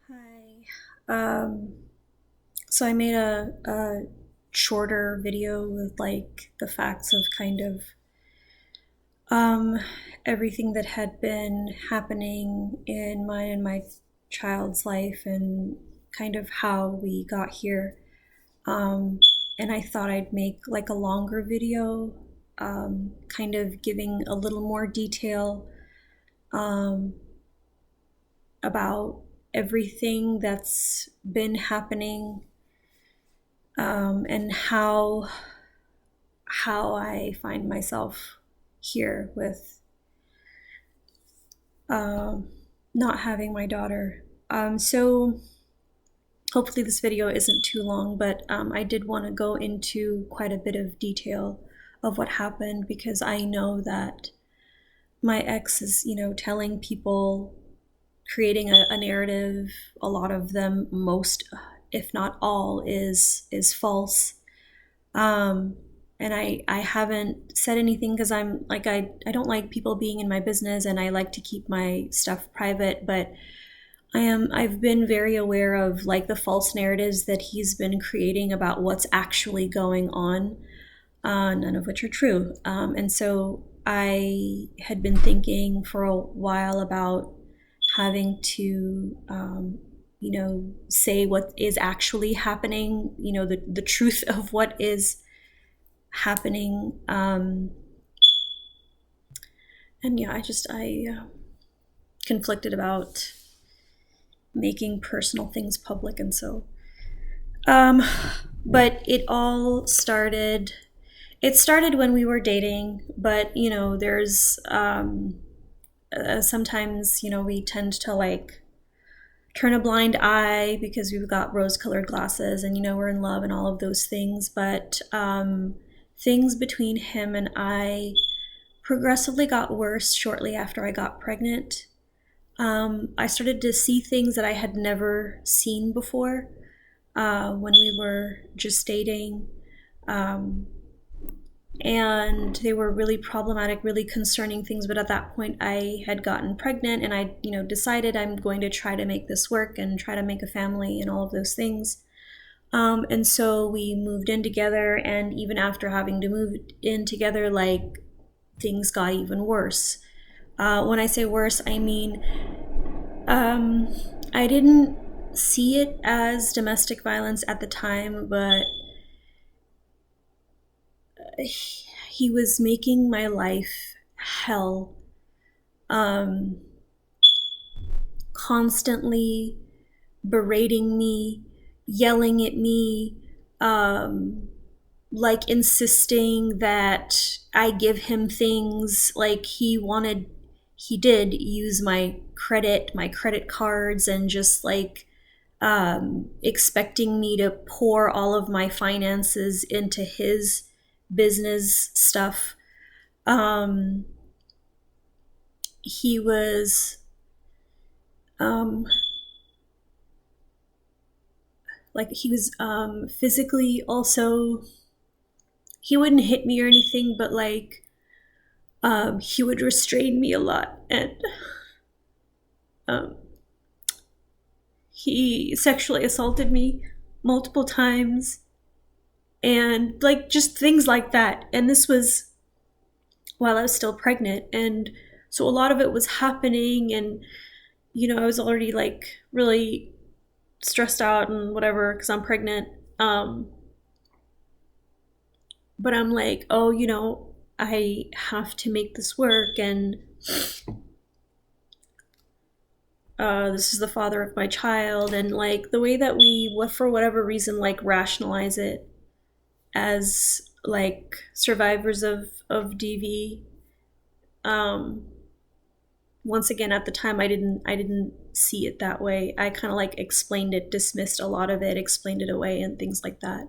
Hi. Um, so I made a shorter video with like the facts of kind of um, everything that had been happening in mine and my child's life and kind of how we got here. Um, and I thought I'd make like a longer video, kind of giving a little more detail um, about everything that's been happening and how I find myself here with um, not having my daughter. So hopefully this video isn't too long, but I did want to go into quite a bit of detail of what happened because I know that my ex is, telling people, creating a narrative. A lot of them, most, if not all, is false. Um, and I haven't said anything because I'm like I don't like people being in my business and I like to keep my stuff private, but I've been very aware of like the false narratives that he's been creating about what's actually going on, none of which are true. And so I had been thinking for a while about having to say what is actually happening, the truth of what is happening. And yeah, I conflicted about making personal things public, and so um, but it all started. It started when we were dating, but there's sometimes we tend to like turn a blind eye because we've got rose-colored glasses, and we're in love and all of those things. But things between him and I progressively got worse shortly after I got pregnant. I started to see things that I had never seen before when we were just dating. Um, and they were really problematic, really concerning things. But at that point, I had gotten pregnant, and I, decided I'm going to try to make this work and try to make a family and all of those things. And so we moved in together, and even after having to move in together, like things got even worse. When I say worse, I mean I didn't see it as domestic violence at the time, but he was making my life hell. Um, Constantly berating me, yelling at me, like insisting that I give him things. Like he did use my credit cards, and just like expecting me to pour all of my finances into his business stuff. Um, he was um, physically also. He wouldn't hit me or anything, but like he would restrain me a lot, and um, he sexually assaulted me multiple times, and like just things like that. And this was while I was still pregnant, and so a lot of it was happening, and I was already like really stressed out and whatever because I'm pregnant. But I'm like, oh, I have to make this work, and this is the father of my child. And like the way that we, for whatever reason, like rationalize it as like survivors of DV. Once again, at the time, I didn't see it that way. I kind of like explained it, dismissed a lot of it, explained it away, and things like that.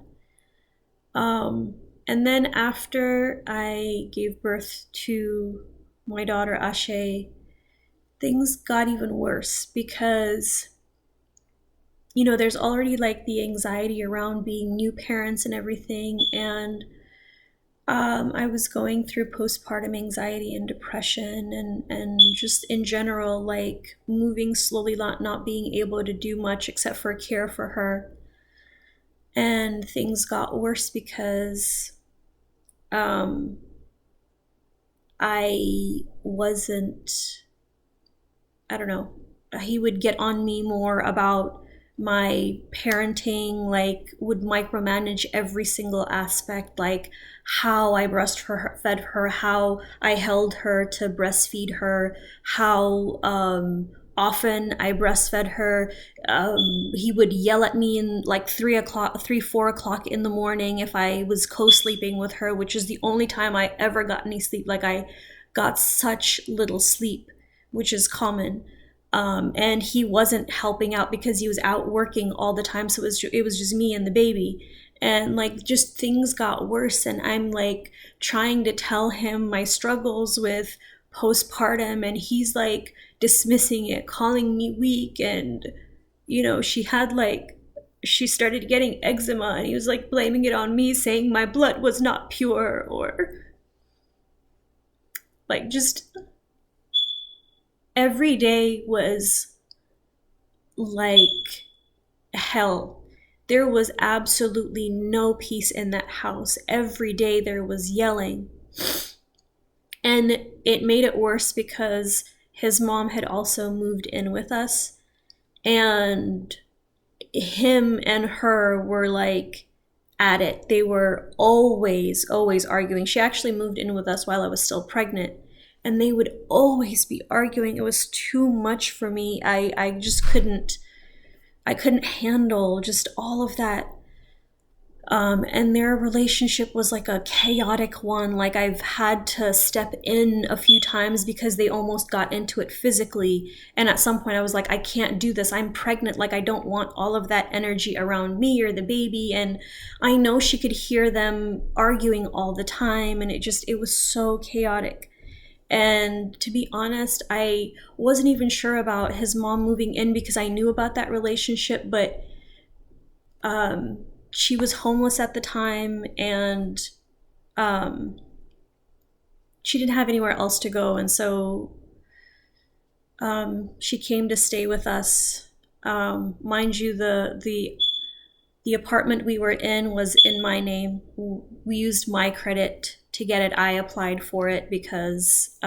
And then after I gave birth to my daughter Ashe, things got even worse because there's already like the anxiety around being new parents and everything. And I was going through postpartum anxiety and depression, and just in general, like moving slowly, not being able to do much except for care for her. And things got worse because um, I wasn't, I don't know, he would get on me more about my parenting, like would micromanage every single aspect, like how I fed her, how I held her to breastfeed her, how often I breastfed her. He would yell at me in like 4 o'clock in the morning if I was co-sleeping with her, which is the only time I ever got any sleep. Like I got such little sleep, which is common. And he wasn't helping out because he was out working all the time, so it was just me and the baby. And like just things got worse, and I'm like trying to tell him my struggles with postpartum, and he's like dismissing it, calling me weak. And she started getting eczema, and he was like blaming it on me, saying my blood was not pure, or like just every day was like hell. There was absolutely no peace in that house. Every day there was yelling. And it made it worse because his mom had also moved in with us. And him and her were like at it. They were always, always arguing. She actually moved in with us while I was still pregnant. And they would always be arguing. It was too much for me. I just couldn't handle just all of that. And their relationship was like a chaotic one. Like I've had to step in a few times because they almost got into it physically. And at some point I was like, I can't do this. I'm pregnant. Like I don't want all of that energy around me or the baby. And I know she could hear them arguing all the time. And it was so chaotic. And to be honest, I wasn't even sure about his mom moving in because I knew about that relationship, but she was homeless at the time, and she didn't have anywhere else to go, and so she came to stay with us. Mind you, the apartment we were in was in my name. We used my credit to get it. I applied for it because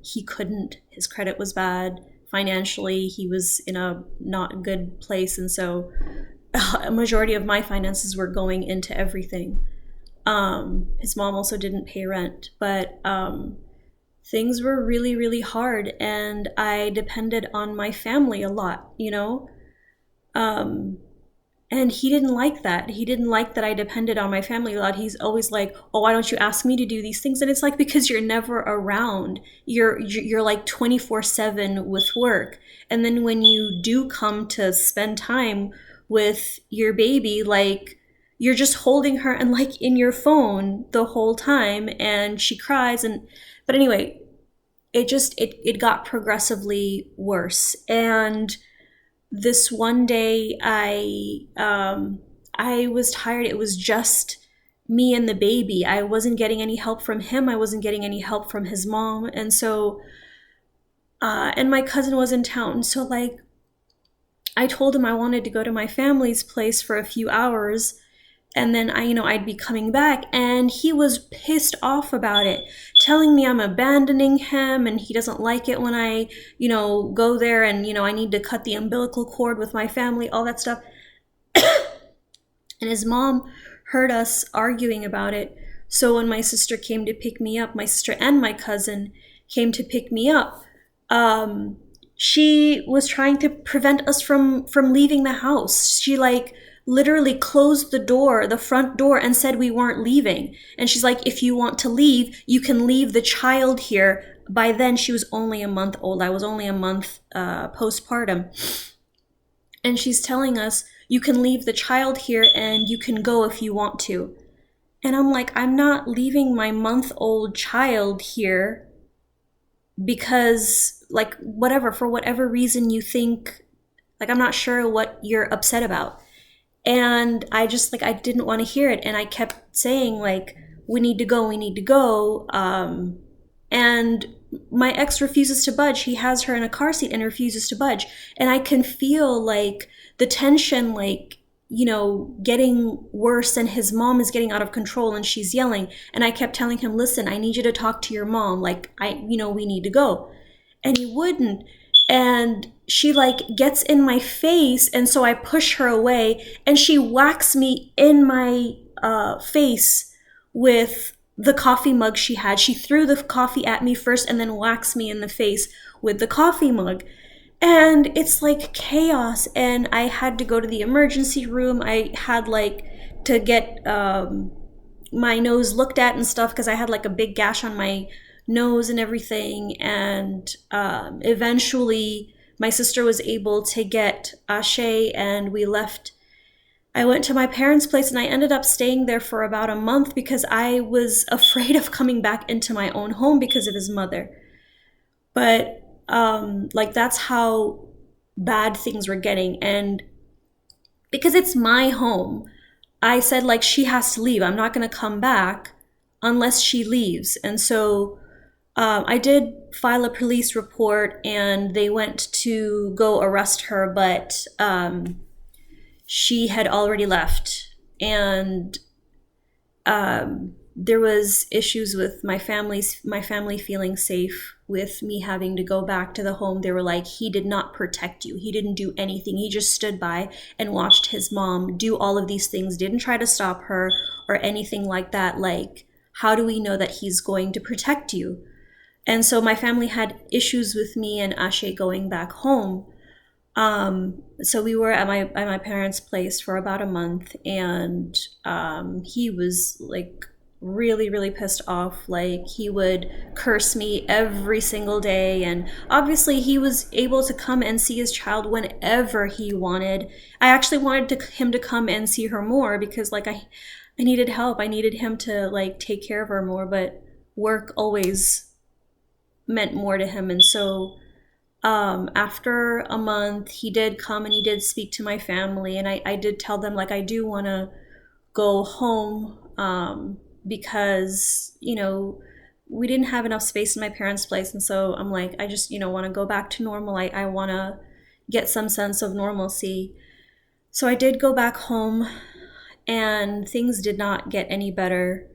he couldn't. His credit was bad. Financially, he was in a not good place, and so a majority of my finances were going into everything. His mom also didn't pay rent, but things were really, really hard, and I depended on my family a lot, and he didn't like that. He didn't like that I depended on my family a lot. He's always like, "Oh, why don't you ask me to do these things?" And it's like, because you're never around. You're like 24/7 with work. And then when you do come to spend time with your baby, like you're just holding her and like in your phone the whole time, and she cries. And but anyway, it got progressively worse. And this one day I was tired. It was just me and the baby. I wasn't getting any help from him. I wasn't getting any help from his mom. And so and my cousin was in town. So like I told him I wanted to go to my family's place for a few hours, and then I'd be coming back, and he was pissed off about it, telling me I'm abandoning him, and he doesn't like it when I, go there, and I need to cut the umbilical cord with my family, all that stuff. And his mom heard us arguing about it. So when my sister came to pick me up, my sister and my cousin came to pick me up, she was trying to prevent us from leaving the house. She like literally closed the front door, and said we weren't leaving. And she's like, if you want to leave, you can leave the child here. By then she was only a month old. I was only a month postpartum. And she's telling us, you can leave the child here and you can go if you want to. And I'm like, I'm not leaving my month-old child here because, like, whatever, for whatever reason you think, like, I'm not sure what you're upset about. And I just, like, I didn't want to hear it. And I kept saying, like, we need to go, we need to go. And my ex refuses to budge. He has her in a car seat and refuses to budge. And I can feel like the tension, like, you know, getting worse, and his mom is getting out of control and she's yelling. And I kept telling him, listen, I need you to talk to your mom. Like, we need to go. And he wouldn't. And she like gets in my face. And so I push her away and she whacks me in my face with the coffee mug she had. She threw the coffee at me first and then whacks me in the face with the coffee mug. And it's like chaos. And I had to go to the emergency room. I had like to get my nose looked at and stuff because I had like a big gash on my nose and everything. And eventually my sister was able to get Ashe and we left. I went to my parents' place and I ended up staying there for about a month because I was afraid of coming back into my own home because of his mother. But like that's how bad things were getting. And because it's my home, I said like she has to leave. I'm not going to come back unless she leaves. And so I did file a police report and they went to go arrest her, but she had already left. And there was issues with my family feeling safe with me having to go back to the home. They were like, he did not protect you. He didn't do anything. He just stood by and watched his mom do all of these things, didn't try to stop her or anything like that. Like, how do we know that he's going to protect you? And so my family had issues with me and Ashe going back home. So we were at my parents' place for about a month, and he was like really, really pissed off. Like he would curse me every single day, and obviously he was able to come and see his child whenever he wanted. I actually wanted him to come and see her more because like I needed help. I needed him to like take care of her more, but work always meant more to him. And so after a month, he did come and he did speak to my family, and I did tell them like I do want to go home because you know we didn't have enough space in my parents' place. And so I'm like, I just want to go back to normal. I want to get some sense of normalcy. So I did go back home, and things did not get any better.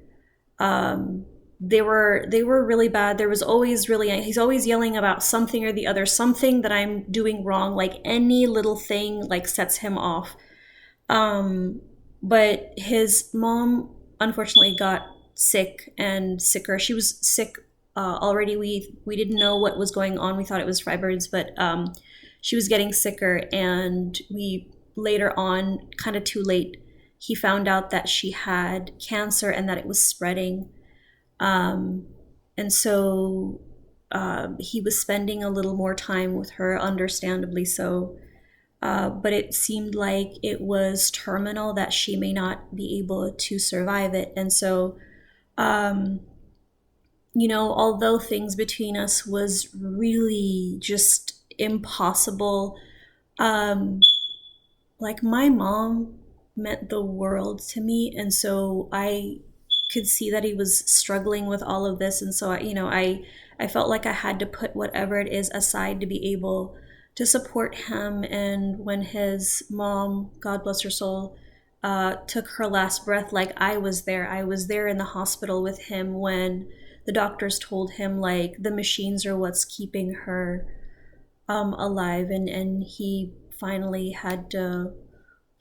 They were really bad. There was always he's always yelling about something or the other, something that I'm doing wrong, like any little thing like sets him off. But his mom unfortunately got sick and sicker. She was sick already. We didn't know what was going on. We thought it was fibroids, but she was getting sicker, and we later on, kind of too late, he found out that she had cancer and that it was spreading. And so he was spending a little more time with her, understandably so. But it seemed like it was terminal, that she may not be able to survive it. And so, although things between us was really just impossible, like my mom meant the world to me. And so I could see that he was struggling with all of this. And so, I felt like I had to put whatever it is aside to be able to support him. And when his mom, God bless her soul, took her last breath, like I was there in the hospital with him when the doctors told him like the machines are what's keeping her alive. And he finally had to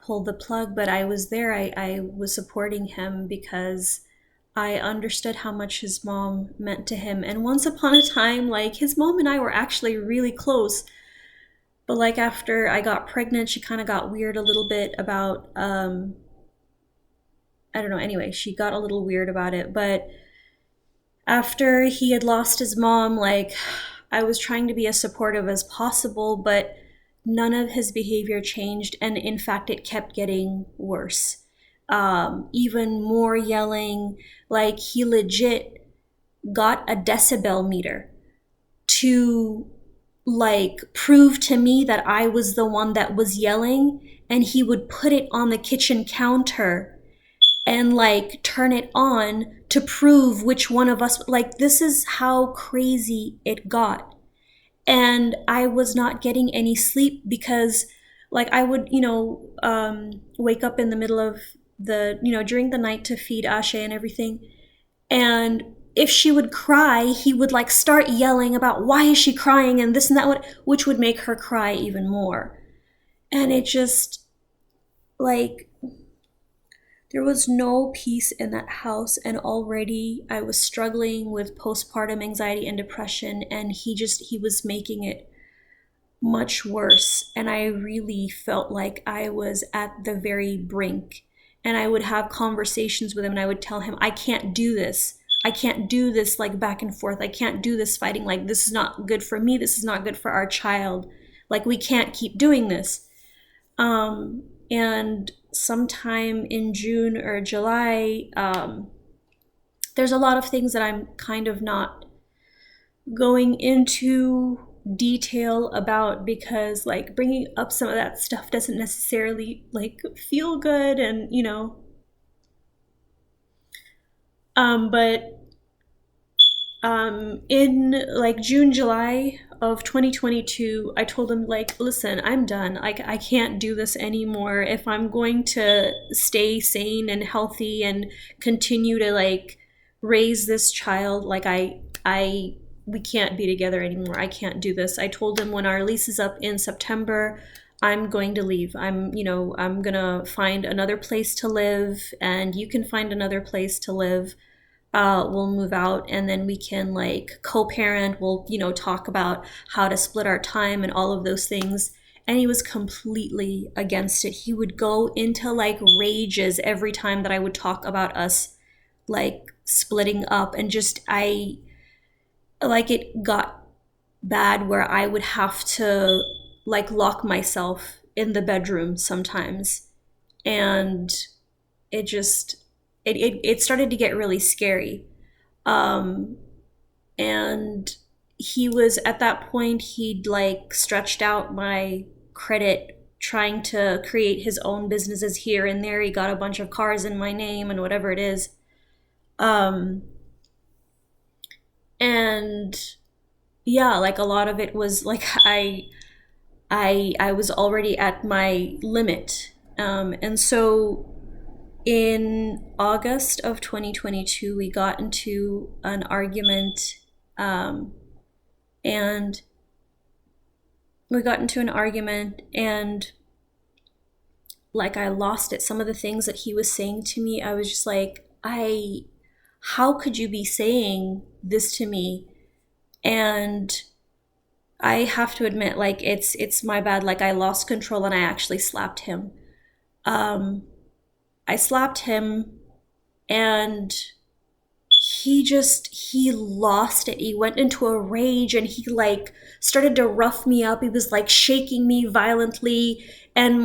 pull the plug, but I was there. I was supporting him because I understood how much his mom meant to him. And once upon a time, like his mom and I were actually really close. But like after I got pregnant, she kind of got weird a little bit about, I don't know, anyway, she got a little weird about it. But after he had lost his mom, like I was trying to be as supportive as possible, but none of his behavior changed. And in fact, it kept getting worse. Even more yelling. Like he legit got a decibel meter to like prove to me that I was the one that was yelling, and he would put it on the kitchen counter and like turn it on to prove which one of us, like this is how crazy it got. And I was not getting any sleep because like I would, wake up in the middle of during the night to feed Ashe and everything. And if she would cry, he would like start yelling about why is she crying and this and that, which would make her cry even more. And it just like there was no peace in that house, and already I was struggling with postpartum anxiety and depression, and he was making it much worse. And I really felt like I was at the very brink. And I would have conversations with him and I would tell him, I can't do this. I can't do this like back and forth. I can't do this fighting. Like, this is not good for me. This is not good for our child. Like, we can't keep doing this. And sometime in June or July, there's a lot of things that I'm kind of not going into detail about because like bringing up some of that stuff doesn't necessarily like feel good, and but in like June, July of 2022, I told him like, listen, I'm done. Like, I can't do this anymore. If I'm going to stay sane and healthy and continue to like raise this child, like we can't be together anymore. I can't do this. I told him when our lease is up in September, I'm going to leave. I'm gonna find another place to live, and you can find another place to live. We'll move out, and then we can like co-parent. We'll, talk about how to split our time and all of those things. And he was completely against it. He would go into like rages every time that I would talk about us like splitting up, and just like it got bad where I would have to like lock myself in the bedroom sometimes. And it just it started to get really scary. And he was at that point, he'd like stretched out my credit trying to create his own businesses here and there. He got a bunch of cars in my name and whatever it is. And yeah, like a lot of it was like I was already at my limit. And so in August of 2022, we got into an argument, and like I lost it. Some of the things that he was saying to me, I was just like, how could you be saying this to me? And I have to admit, like, it's my bad. Like, I lost control and I actually slapped him. I slapped him, and he lost it. He went into a rage, and he like started to rough me up. He was like shaking me violently, and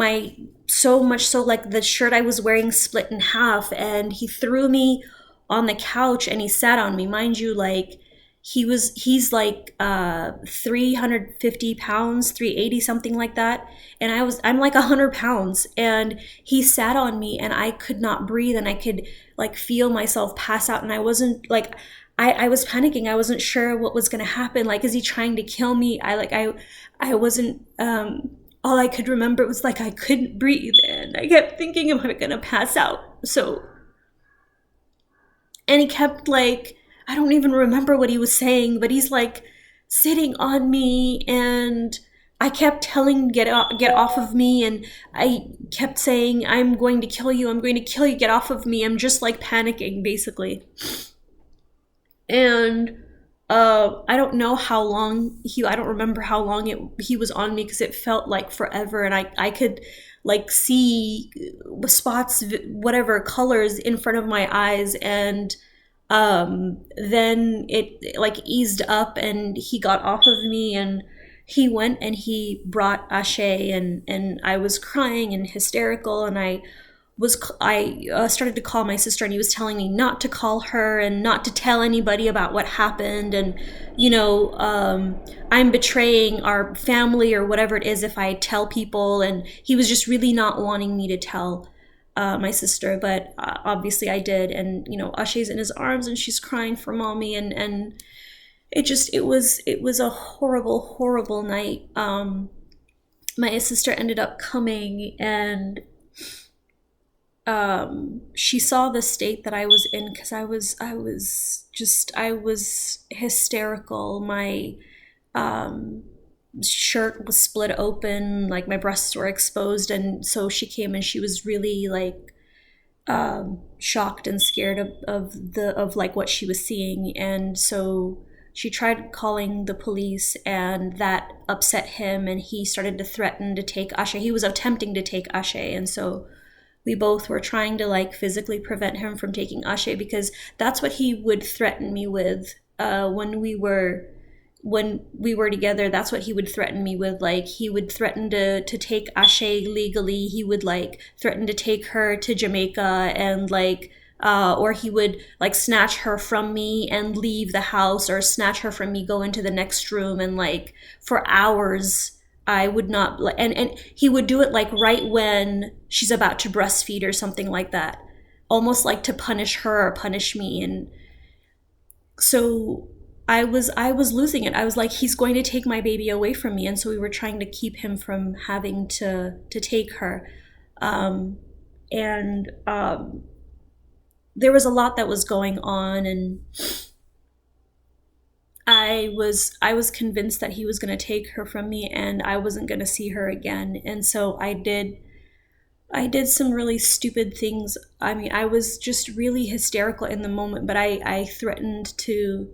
so much so like the shirt I was wearing split in half, and he threw me on the couch and he sat on me. Mind you, like he's like 350 pounds, 380, something like that, and I'm like 100 pounds, and he sat on me and I could not breathe, and I could like feel myself pass out, and I wasn't like I was panicking. I wasn't sure what was gonna happen. Like, is he trying to kill me? I wasn't all I could remember was like I couldn't breathe, and I kept thinking, am I gonna pass out? And he kept like, I don't even remember what he was saying, but he's like sitting on me, and I kept telling him, get off of me, and I kept saying, I'm going to kill you, get off of me. I'm just like panicking, basically. And I don't know how long I don't remember how long he was on me, because it felt like forever, and I could like see spots, whatever colors in front of my eyes, and then it like eased up, and he got off of me, and he went and he brought Ashe, and I was crying and hysterical, and I started to call my sister, and he was telling me not to call her and not to tell anybody about what happened, and I'm betraying our family or whatever it is if I tell people, and he was just really not wanting me to tell my sister, but obviously I did. And you know, Ashe's in his arms and she's crying for mommy, and it was a horrible night. My sister ended up coming, and she saw the state that I was in, because I was hysterical. My shirt was split open, like my breasts were exposed, and so she came and she was really like shocked and scared of like what she was seeing. And so she tried calling the police, and that upset him, and he started to threaten to take Ashe. He was attempting to take Ashe, and so we both were trying to like physically prevent him from taking Ashe, because that's what he would threaten me with when we were together. That's what he would threaten me with. Like, he would threaten to take Ashe legally. He would like threaten to take her to Jamaica, and like or he would like snatch her from me and leave the house, or snatch her from me, go into the next room, and like for hours I would not. And he would do it like right when she's about to breastfeed or something like that, almost like to punish her or punish me. And so I was losing it. I was like, he's going to take my baby away from me, and so we were trying to keep him from having to take her. And there was a lot that was going on, and I was convinced that he was going to take her from me, and I wasn't going to see her again. And so I did some really stupid things. I mean, I was just really hysterical in the moment, but I threatened to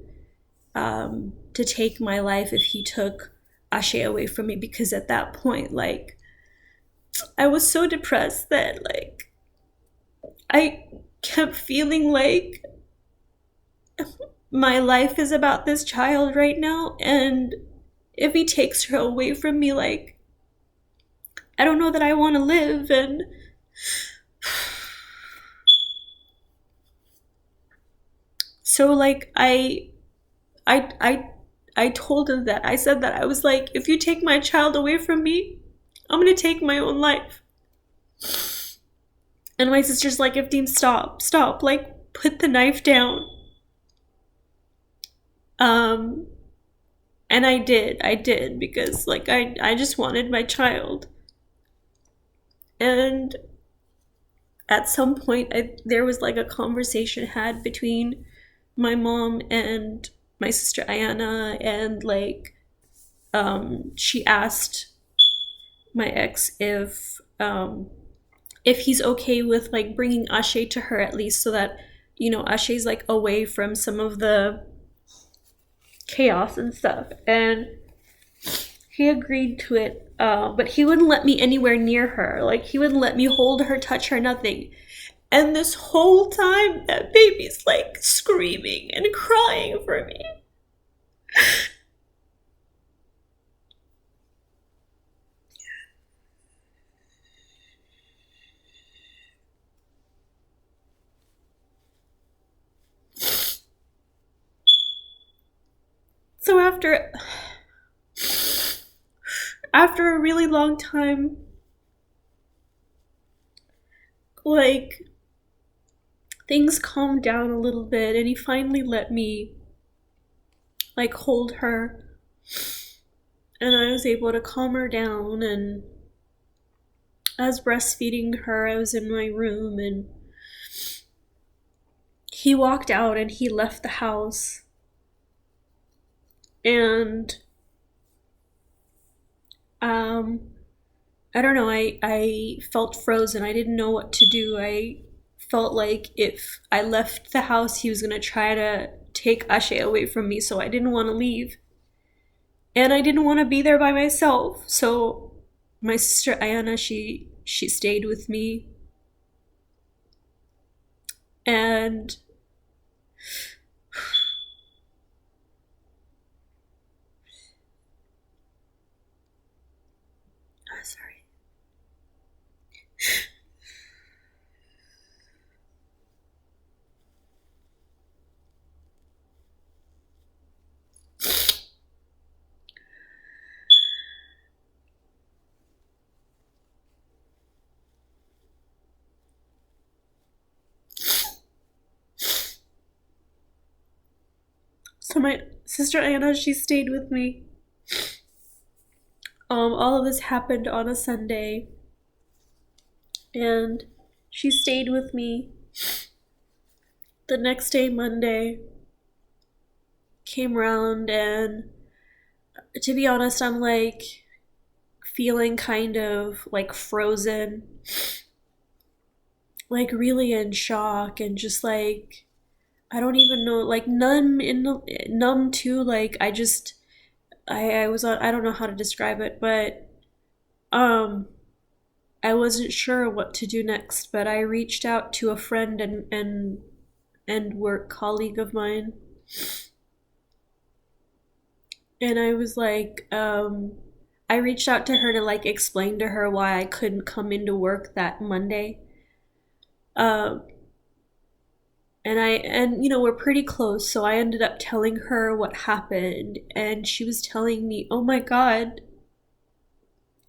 take my life if he took Ashe away from me, because at that point, like, I was so depressed that like I kept feeling like my life is about this child right now, and if he takes her away from me, like, I don't know that I want to live. And so like I told him that. I said that I was like, if you take my child away from me, I'm gonna take my own life. And my sister's like, Ifteam, stop, like, put the knife down. Um, and I did, because like I just wanted my child. And at some point, there was like a conversation had between my mom and my sister Ayana, and like she asked my ex if he's okay with like bringing Ashe to her, at least, so that, you know, Ashe's like away from some of the chaos and stuff. And he agreed to it, but he wouldn't let me anywhere near her. Like, he wouldn't let me hold her, touch her, nothing. And this whole time, that baby's like screaming and crying for me. So after a really long time, like, things calmed down a little bit, and he finally let me like hold her, and I was able to calm her down. And I was breastfeeding her. I was in my room, and he walked out and he left the house. And I don't know, I felt frozen. I didn't know what to do. I felt like if I left the house, he was gonna try to take Ashe away from me, so I didn't want to leave. And I didn't want to be there by myself. So my sister Ayana, she stayed with me. And sorry. So my sister Anna, she stayed with me. All of this happened on a Sunday, and she stayed with me. The next day, Monday, came around, and to be honest, I'm like feeling kind of like frozen, like really in shock, and just like I don't even know, like numb too. Like I was on, I don't know how to describe it, but um I wasn't sure what to do next. But I reached out to a friend and work colleague of mine, and I was like, I reached out to her to like explain to her why I couldn't come into work that Monday. Um, and you know, we're pretty close, so I ended up telling her what happened, and she was telling me, "Oh my God,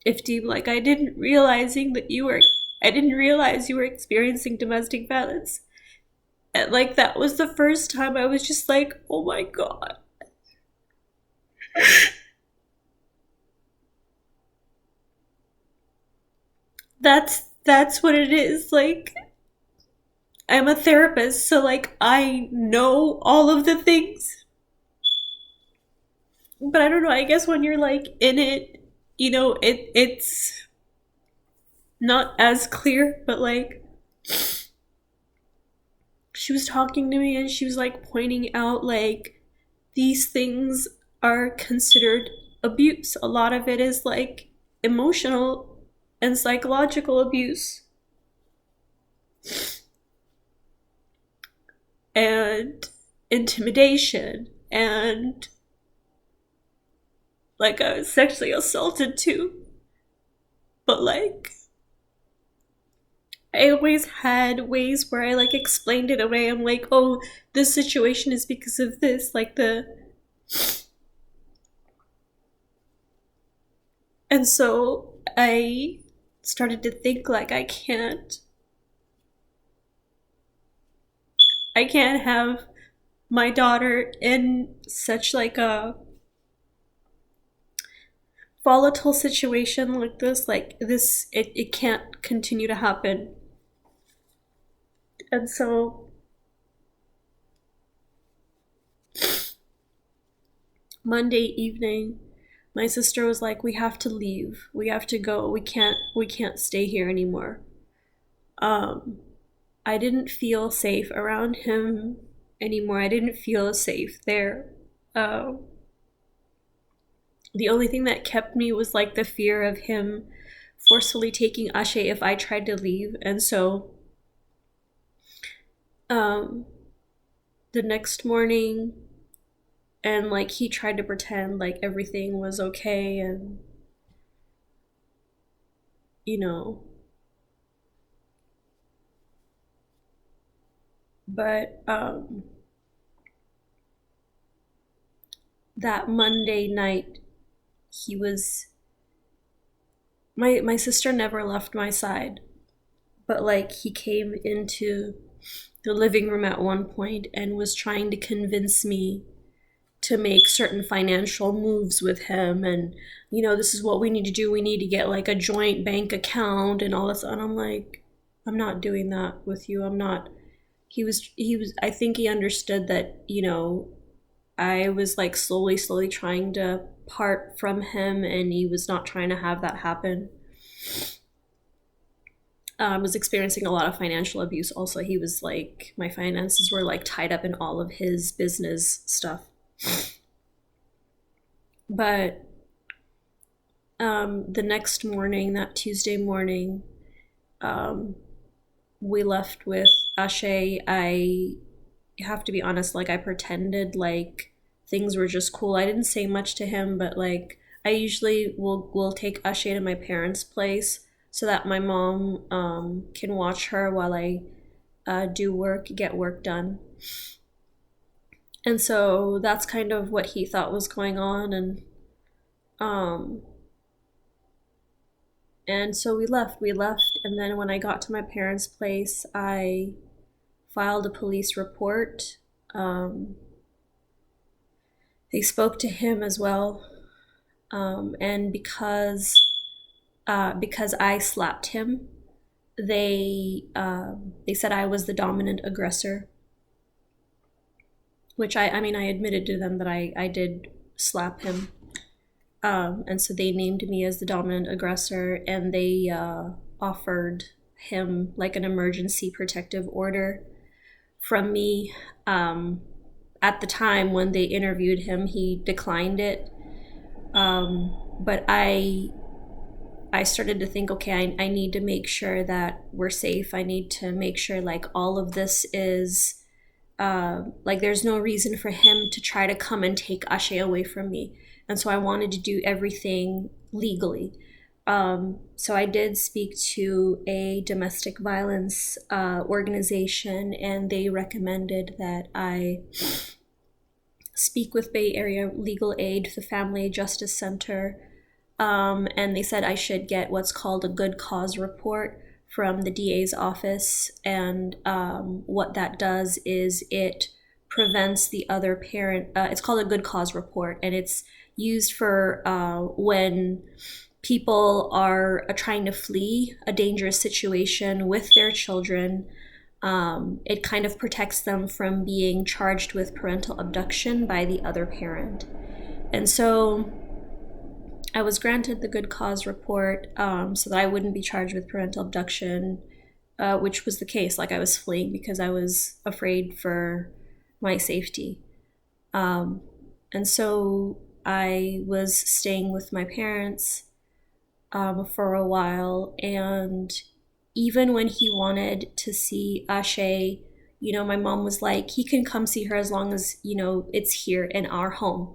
Ifteam, like I didn't realize you were experiencing domestic violence." And like that was the first time I was just like, "Oh my God." That's what it is. Like I'm a therapist, so like I know all of the things. But I don't know, I guess when you're like in it, you know, it's not as clear, but like she was talking to me and she was like pointing out like these things are considered abuse. A lot of it is like emotional and psychological abuse. And intimidation, and like I was sexually assaulted too. But like I always had ways where I like explained it away. I'm like, oh, this situation is because of this. Like the. And so I started to think like I can't have my daughter in such like a volatile situation like this. Like this, it can't continue to happen. And so Monday evening, my sister was like, "We have to leave. We have to go. We can't stay here anymore." Um, I didn't feel safe around him anymore. I didn't feel safe there. Um, the only thing that kept me was like the fear of him forcefully taking Ashe if I tried to leave. And so, um, the next morning, and like he tried to pretend like everything was okay, and you know, but that Monday night, he was my sister never left my side, but like he came into the living room at one point and was trying to convince me to make certain financial moves with him, and you know, this is what we need to do. We need to get like a joint bank account and all this. And I'm like, I'm not doing that with you. I'm not. He was I think he understood that, you know, I was like slowly trying to part from him, and he was not trying to have that happen. Was experiencing a lot of financial abuse. Also, he was like, my finances were like tied up in all of his business stuff. But the next morning, that Tuesday morning, um, we left with Ashe. I have to be honest, like I pretended like things were just cool. I didn't say much to him, but like I usually will take Ashe to my parents' place so that my mom can watch her while I get work done. And so that's kind of what he thought was going on, um and so we left, and then when I got to my parents' place, I filed a police report. um They spoke to him as well, and because I slapped him, they said I was the dominant aggressor, which I mean I admitted to them that I did slap him, and so they named me as the dominant aggressor, and they offered him like an emergency protective order from me. At the time when they interviewed him, he declined it, but I started to think, okay, I need to make sure that we're safe. I need to make sure like all of this is like there's no reason for him to try to come and take Ashe away from me. And so I wanted to do everything legally. So I did speak to a domestic violence organization, and they recommended that I speak with Bay Area Legal Aid, the Family Justice Center, and they said I should get what's called a good cause report from the DA's office. And what that does is it prevents the other parent. It's called a good cause report, and it's used for when people are trying to flee a dangerous situation with their children. It kind of protects them from being charged with parental abduction by the other parent. And so I was granted the good cause report, so that I wouldn't be charged with parental abduction, which was the case. Like I was fleeing because I was afraid for my safety. And so I was staying with my parents for a while, and even when he wanted to see Ashe, my mom was like, he can come see her as long as, it's here in our home.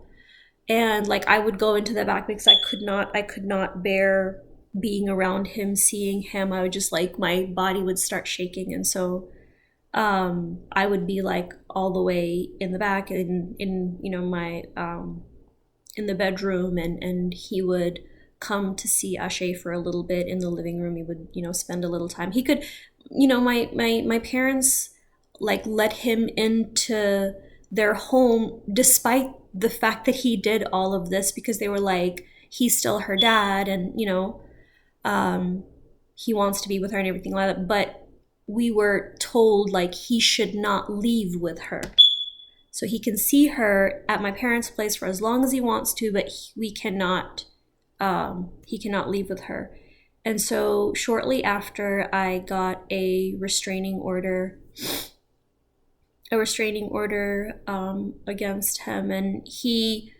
And like I would go into the back because I could not bear being around him, seeing him. I would just like my body would start shaking, and so I would be like all the way in the back in my in the bedroom, and he would come to see Ashe for a little bit in the living room. He would spend a little time. He could, my parents like let him into their home despite the fact that he did all of this, because they were like, he's still her dad, and he wants to be with her and everything like that. But we were told like he should not leave with her, so he can see her at my parents' place for as long as he wants to, but he cannot leave with her. And so shortly after, I got a restraining order against him, and he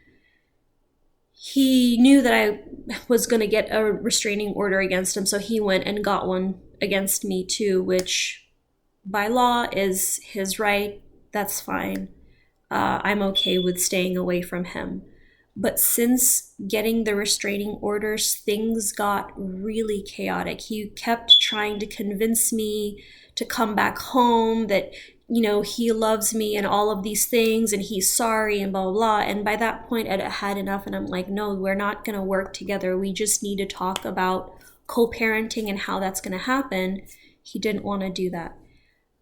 knew that I was going to get a restraining order against him, so he went and got one against me too, which by law is his right. That's fine. I'm okay with staying away from him. But since getting the restraining orders, things got really chaotic. He kept trying to convince me to come back home, that he loves me and all of these things, and he's sorry and blah, blah, blah. And by that point, I had enough, and I'm like, no, we're not going to work together. We just need to talk about co-parenting and how that's going to happen. He didn't want to do that.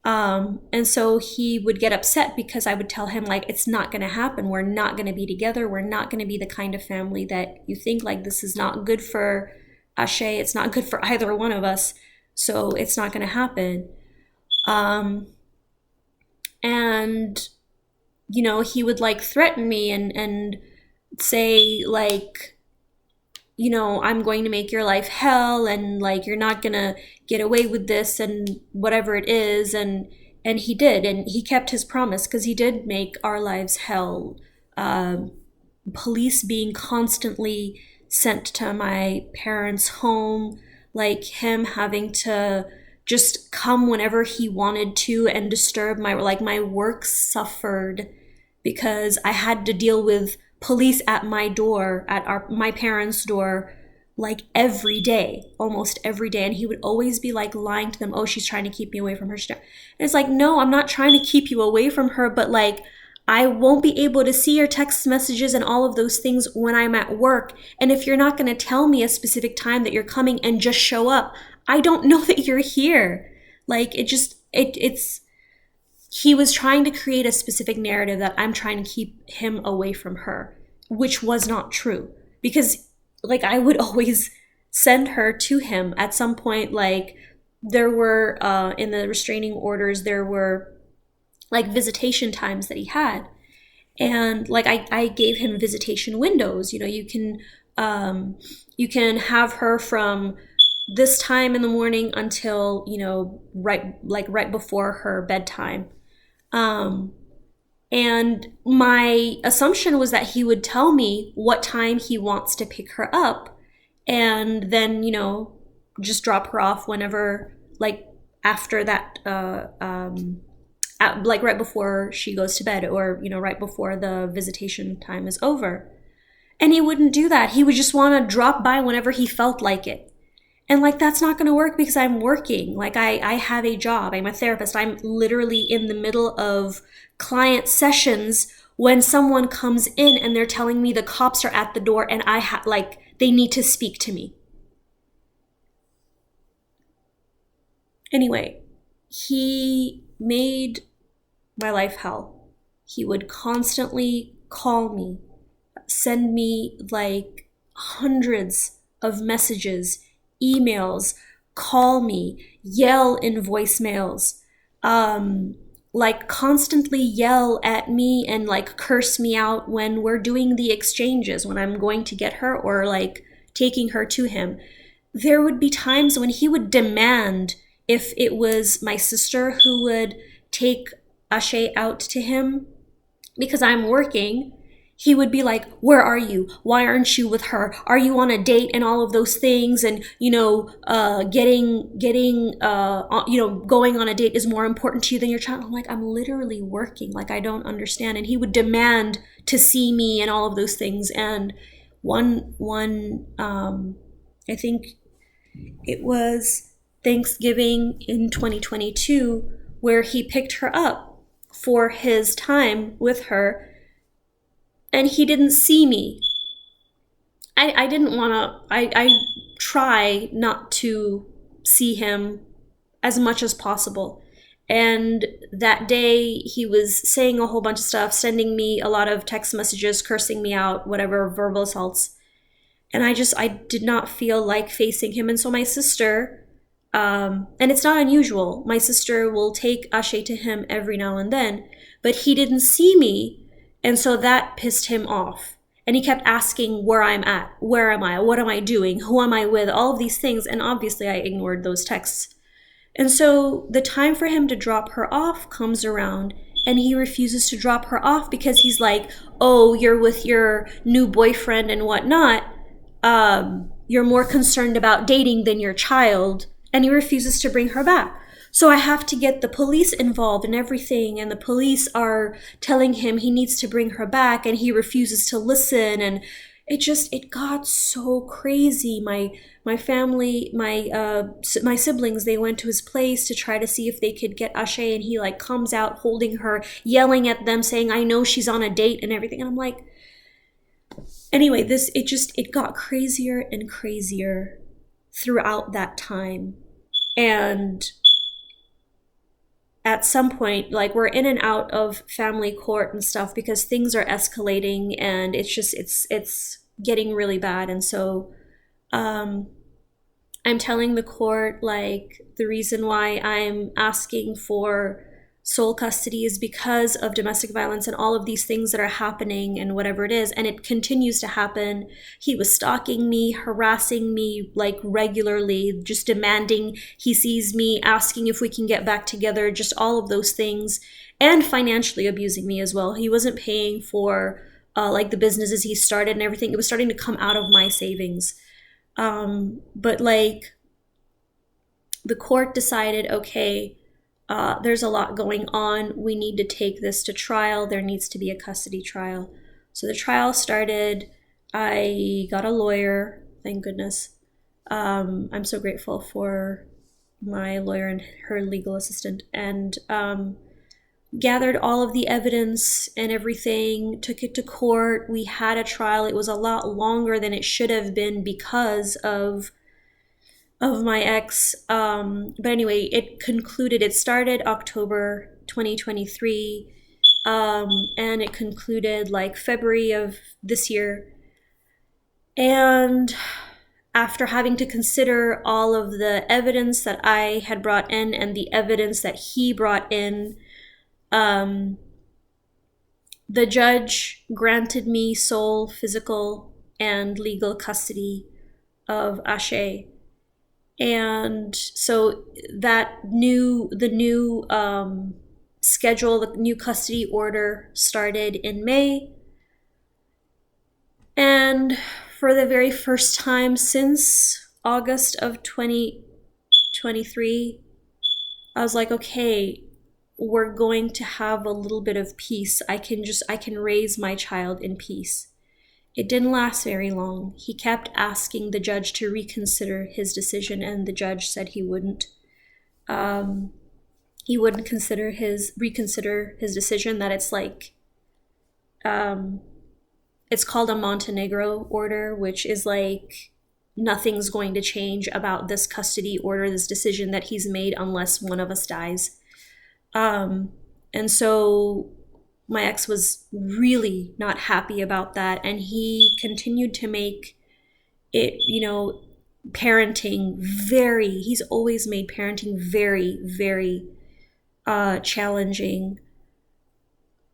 And so he would get upset because I would tell him like, it's not going to happen. We're not going to be together. We're not going to be the kind of family that you think. Like, this is not good for Ashe. It's not good for either one of us. So it's not going to happen. And he would like threaten me and say like, I'm going to make your life hell, and like, you're not gonna get away with this, and whatever it is. And he did, and he kept his promise, because he did make our lives hell. Police being constantly sent to my parents' home, like him having to just come whenever he wanted to and disturb my work suffered because I had to deal with police at my door, at my parents' door, like every day, almost every day. And he would always be like lying to them, oh, she's trying to keep me away from her. And it's like, no, I'm not trying to keep you away from her, but like, I won't be able to see your text messages and all of those things when I'm at work. And if you're not going to tell me a specific time that you're coming and just show up, I don't know that you're here. Like, it's he was trying to create a specific narrative that I'm trying to keep him away from her, which was not true. Because like I would always send her to him at some point. Like there were in the restraining orders, there were like visitation times that he had. And like I gave him visitation windows. You know, you can have her from this time in the morning until, you know, right before her bedtime. And my assumption was that he would tell me what time he wants to pick her up, and then, you know, just drop her off whenever, like after that, like right before she goes to bed, or, you know, right before the visitation time is over. And he wouldn't do that. He would just want to drop by whenever he felt like it. And like, that's not going to work because I'm working. Like I have a job. I'm a therapist. I'm literally in the middle of client sessions when someone comes in and they're telling me the cops are at the door and like they need to speak to me. Anyway, he made my life hell. He would constantly call me, send me like hundreds of messages, emails, call me, yell in voicemails, like constantly yell at me and like curse me out when we're doing the exchanges, when I'm going to get her or like taking her to him. There would be times when he would demand, if it was my sister who would take Ashe out to him because I'm working, he would be like, where are you? Why aren't you with her? Are you on a date? And all of those things. And, you know, going on a date is more important to you than your child. I'm like, I'm literally working. Like, I don't understand. And he would demand to see me and all of those things. And I think it was Thanksgiving in 2022 where he picked her up for his time with her, and he didn't see me. I didn't want to, I try not to see him as much as possible. And that day he was saying a whole bunch of stuff, sending me a lot of text messages, cursing me out, whatever, verbal assaults. And I did not feel like facing him. And so my sister, and it's not unusual, my sister will take Ashe to him every now and then, but he didn't see me. And so that pissed him off. And he kept asking where I'm at, where am I, what am I doing, who am I with, all of these things. And obviously I ignored those texts. And so the time for him to drop her off comes around, and he refuses to drop her off because he's like, oh, you're with your new boyfriend and whatnot. You're more concerned about dating than your child. And he refuses to bring her back. So I have to get the police involved and everything, and the police are telling him he needs to bring her back, and he refuses to listen. And it got so crazy. My family, my siblings, they went to his place to try to see if they could get Ashe, and he like comes out holding her, yelling at them, saying, I know she's on a date and everything. And I'm like, anyway, it got crazier and crazier throughout that time. And at some point, like, we're in and out of family court and stuff because things are escalating, and it's getting really bad. And so I'm telling the court, like, the reason why I'm asking for sole custody is because of domestic violence and all of these things that are happening and whatever it is. And it continues to happen. He was stalking me, harassing me like regularly, just demanding he sees me, asking if we can get back together, just all of those things, and financially abusing me as well. He wasn't paying for like the businesses he started and everything. It was starting to come out of my savings. But like, the court decided, okay, there's a lot going on. We need to take this to trial. There needs to be a custody trial. So the trial started. I got a lawyer, thank goodness. I'm so grateful for my lawyer and her legal assistant, and gathered all of the evidence and everything, took it to court. We had a trial. It was a lot longer than it should have been because of my ex. But anyway, it concluded. It started October 2023, and it concluded like February of this year. And after having to consider all of the evidence that I had brought in and the evidence that he brought in, the judge granted me sole physical and legal custody of Ashe. And so the new schedule, the new custody order started in May. And for the very first time since August of 2023, I was like, okay, we're going to have a little bit of peace. I can raise my child in peace. It didn't last very long. He kept asking the judge to reconsider his decision, and the judge said he wouldn't. He wouldn't reconsider his decision. That it's like, it's called a Montenegro order, which is like nothing's going to change about this custody order, this decision that he's made, unless one of us dies. And so my ex was really not happy about that, and he continued to make it, parenting he's always made parenting very, very challenging.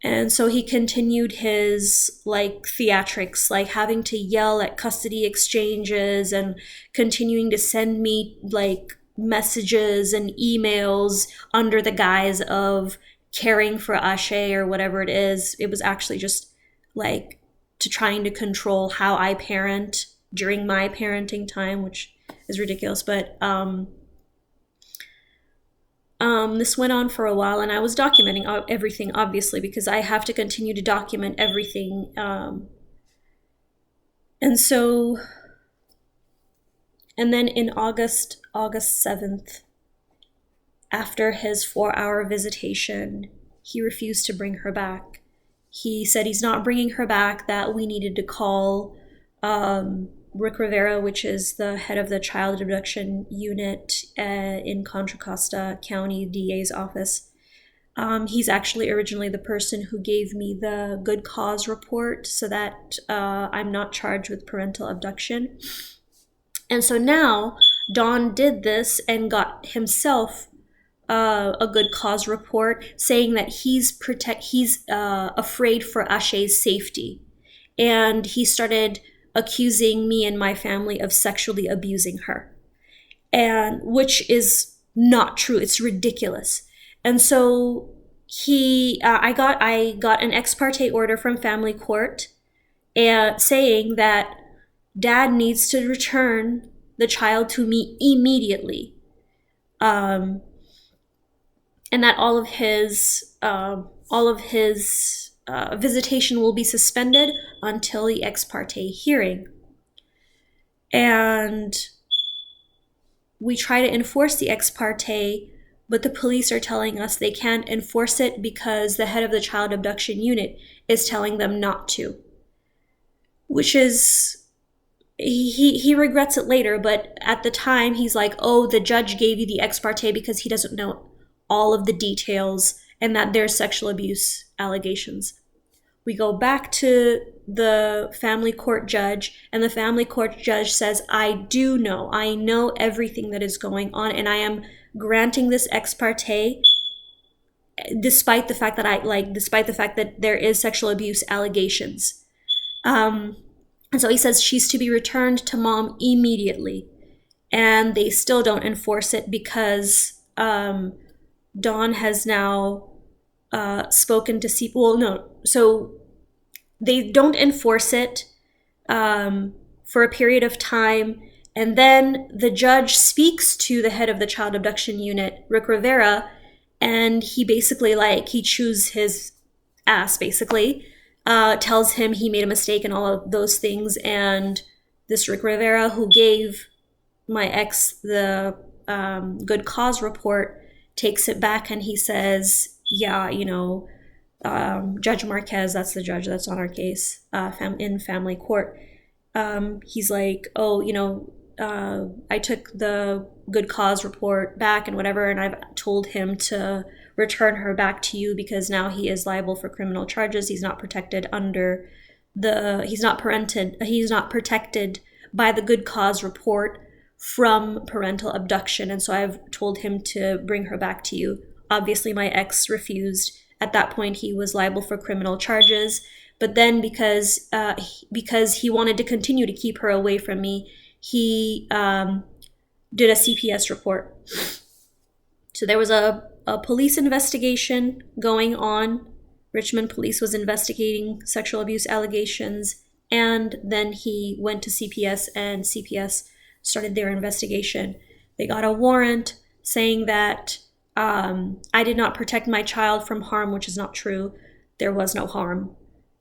And so he continued his like theatrics, like having to yell at custody exchanges and continuing to send me like messages and emails under the guise of caring for Ashe or whatever it is. It was actually just like to trying to control how I parent during my parenting time, which is ridiculous. But this went on for a while, and I was documenting everything, obviously, because I have to continue to document everything. And then in August 7th, after his 4-hour visitation, he refused to bring her back. He said he's not bringing her back, that we needed to call Rick Rivera, which is the head of the child abduction unit in Contra Costa County DA's office. He's actually originally the person who gave me the good cause report so that I'm not charged with parental abduction. And so now Don did this and got himself a good cause report saying that he's afraid for Ashe's safety. And he started accusing me and my family of sexually abusing her, and which is not true. It's ridiculous. And so I got an ex parte order from family court saying that Dad needs to return the child to me immediately, and that all of his visitation will be suspended until the ex parte hearing. And we try to enforce the ex parte, but the police are telling us they can't enforce it because the head of the child abduction unit is telling them not to. Which is, he regrets it later, but at the time he's like, oh, the judge gave you the ex parte because he doesn't know all of the details and that there's sexual abuse allegations. We go back to the family court judge, and the family court judge says, I know everything that is going on, and I am granting this ex parte despite the fact that there is sexual abuse allegations. And so he says she's to be returned to mom immediately, and they still don't enforce it because Dawn has now spoken to so they don't enforce it for a period of time, and then the judge speaks to the head of the child abduction unit, Rick Rivera, and he basically he chews his ass, basically, tells him he made a mistake and all of those things. And this Rick Rivera, who gave my ex the good cause report, takes it back, and he says, yeah, Judge Marquez, that's the judge that's on our case in family court. He's like, oh, I took the good cause report back and whatever, and I've told him to return her back to you because now he is liable for criminal charges. He's not protected under he's not protected by the good cause report from parental abduction. And so I've told him to bring her back to you. Obviously, my ex refused. At that point, he was liable for criminal charges. But then because he wanted to continue to keep her away from me, he did a CPS report. So there was a police investigation going on. Richmond police was investigating sexual abuse allegations, and then he went to CPS, and CPS started their investigation. They got a warrant saying that I did not protect my child from harm, which is not true. There was no harm.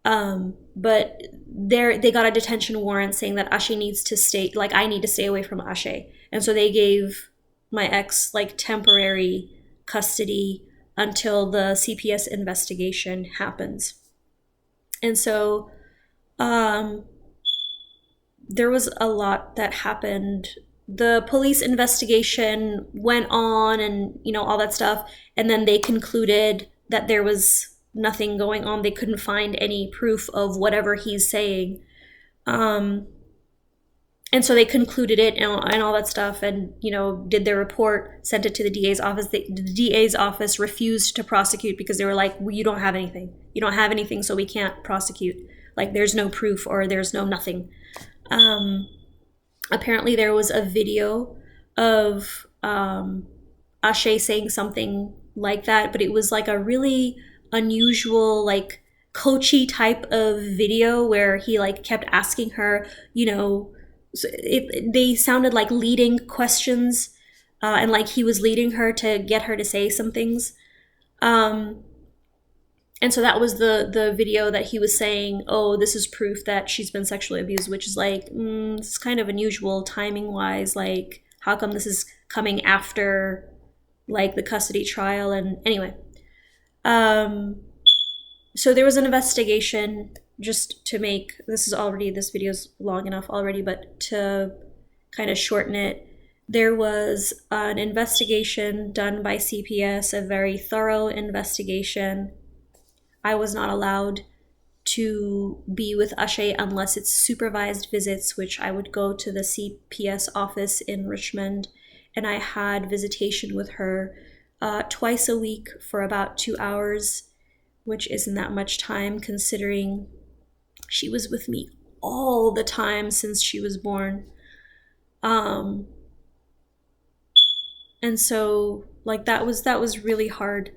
But they got a detention warrant saying that Ashe needs to stay, like I need to stay away from Ashe. And so they gave my ex like temporary custody until the CPS investigation happens. And so there was a lot that happened. The police investigation went on and, you know, all that stuff. And then they concluded that there was nothing going on. They couldn't find any proof of whatever he's saying. And so they concluded it and all that stuff and, you know, did their report, sent it to the DA's office. The DA's office refused to prosecute because they were like, well, you don't have anything. You don't have anything, so we can't prosecute. Like, there's no proof or there's no nothing. Apparently there was a video of Ashe saying something like that, but it was like a really unusual, like, coachy type of video where he, like, kept asking her, you know, they sounded like leading questions, and like he was leading her to get her to say some things. And so that was the video that he was saying, oh, this is proof that she's been sexually abused, which is like, it's kind of unusual timing wise. Like, how come this is coming after like the custody trial? And anyway, so there was an investigation. Just to make, this video's long enough already, but to kind of shorten it, there was an investigation done by CPS, a very thorough investigation. I was not allowed to be with Ashe unless it's supervised visits, which I would go to the CPS office in Richmond, and I had visitation with her twice a week for about 2 hours, which isn't that much time considering she was with me all the time since she was born. And so like that was really hard.